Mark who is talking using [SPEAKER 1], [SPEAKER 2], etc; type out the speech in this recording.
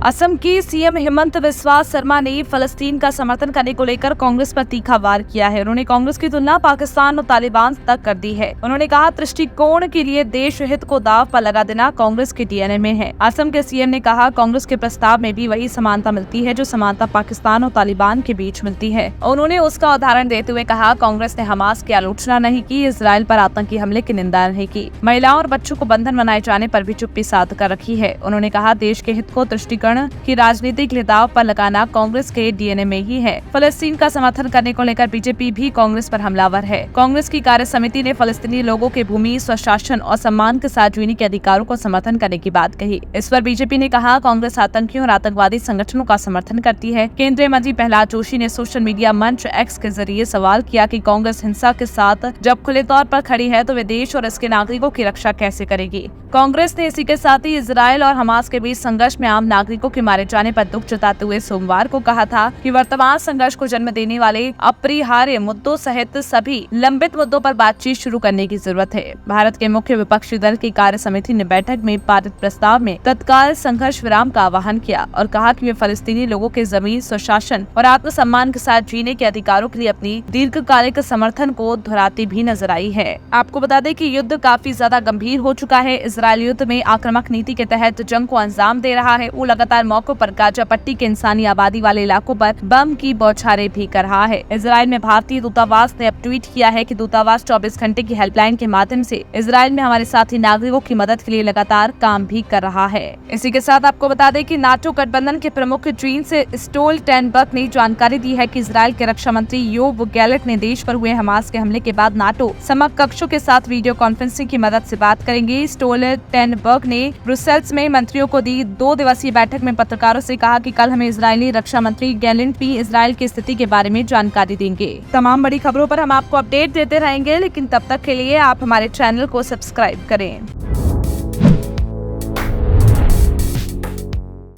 [SPEAKER 1] असम की सीएम हेमंत बिस्वा शर्मा ने फलस्तीन का समर्थन करने को लेकर कांग्रेस पर तीखा वार किया है। उन्होंने कांग्रेस की तुलना पाकिस्तान और तालिबान तक कर दी है। उन्होंने कहा, दृष्टिकोण के लिए देश हित को दांव पर लगा देना कांग्रेस के डीएनए में है। असम के सीएम ने कहा, कांग्रेस के प्रस्ताव में भी वही समानता मिलती है जो समानता पाकिस्तान और तालिबान के बीच मिलती है। उन्होंने उसका उदाहरण देते हुए कहा, कांग्रेस ने हमास की आलोचना नहीं की, इजराइल पर आतंकी हमले की निंदा नहीं की, महिलाओं और बच्चों को बंधन बनाए जाने पर भी चुप्पी साध कर रखी है। उन्होंने कहा, देश के हित को दृष्टिकोण की राजनीति के दांव पर लगाना कांग्रेस के डीएनए में ही है। फलस्तीन का समर्थन करने को लेकर बीजेपी भी कांग्रेस पर हमलावर है। कांग्रेस की कार्य समिति ने फलस्तीनी लोगों के भूमि, स्वशासन और सम्मान के साथ जीने के अधिकारों को समर्थन करने की बात कही। इस पर बीजेपी ने कहा, कांग्रेस आतंकियों और आतंकवादी संगठनों का समर्थन करती है। केंद्रीय मंत्री प्रहलाद जोशी ने सोशल मीडिया मंच एक्स के जरिए सवाल किया कि कांग्रेस हिंसा के साथ जब खुले तौर पर खड़ी है तो वे देश और इसके नागरिकों की रक्षा कैसे करेगी। कांग्रेस ने इसी के साथ ही इजराइल और हमास के बीच संघर्ष में आम नागरिकों के मारे जाने पर दुख जताते हुए सोमवार को कहा था कि वर्तमान संघर्ष को जन्म देने वाले अपरिहार्य मुद्दों सहित सभी लंबित मुद्दों पर बातचीत शुरू करने की जरूरत है। भारत के मुख्य विपक्षी दल की कार्य समिति ने बैठक में पारित प्रस्ताव में तत्काल संघर्ष विराम का आह्वान किया और कहा कि वे फलस्तीनी लोगों के जमीन, स्वशासन और आत्मसम्मान के साथ जीने के अधिकारों के लिए अपनी दीर्घकालिक समर्थन को दोहराती भी नजर आई है। आपको बता दें कि युद्ध काफी ज्यादा गंभीर हो चुका है। इजराइल युद्ध में आक्रामक नीति के तहत जंग को अंजाम दे रहा है। वो लगातार मौकों पर गाजा पट्टी के इंसानी आबादी वाले इलाकों पर बम की बौछारें भी कर रहा है। इजराइल में भारतीय दूतावास ने अब ट्वीट किया है कि दूतावास 24 घंटे की हेल्पलाइन के माध्यम से इजराइल में हमारे साथी नागरिकों की मदद के लिए लगातार काम भी कर रहा है। इसी के साथ आपको बता दें कि नाटो गठबंधन के प्रमुख जेन्स स्टोल्टेनबर्ग ने जानकारी दी है कि इजराइल के रक्षा मंत्री योव गैलेट ने देश पर हुए हमास के हमले के बाद नाटो समकक्षों के साथ वीडियो कॉन्फ्रेंसिंग की मदद से बात करेंगे। स्टोल्टेनबर्ग ने ब्रुसेल्स में मंत्रियों को दी 2 दिवसीय बैठक में पत्रकारों से कहा कि कल हमें इजरायली रक्षा मंत्री गैलेंट भी इजराइल की स्थिति के बारे में जानकारी देंगे। तमाम बड़ी खबरों पर हम आपको अपडेट देते रहेंगे, लेकिन तब तक के लिए आप हमारे चैनल को सब्सक्राइब करें।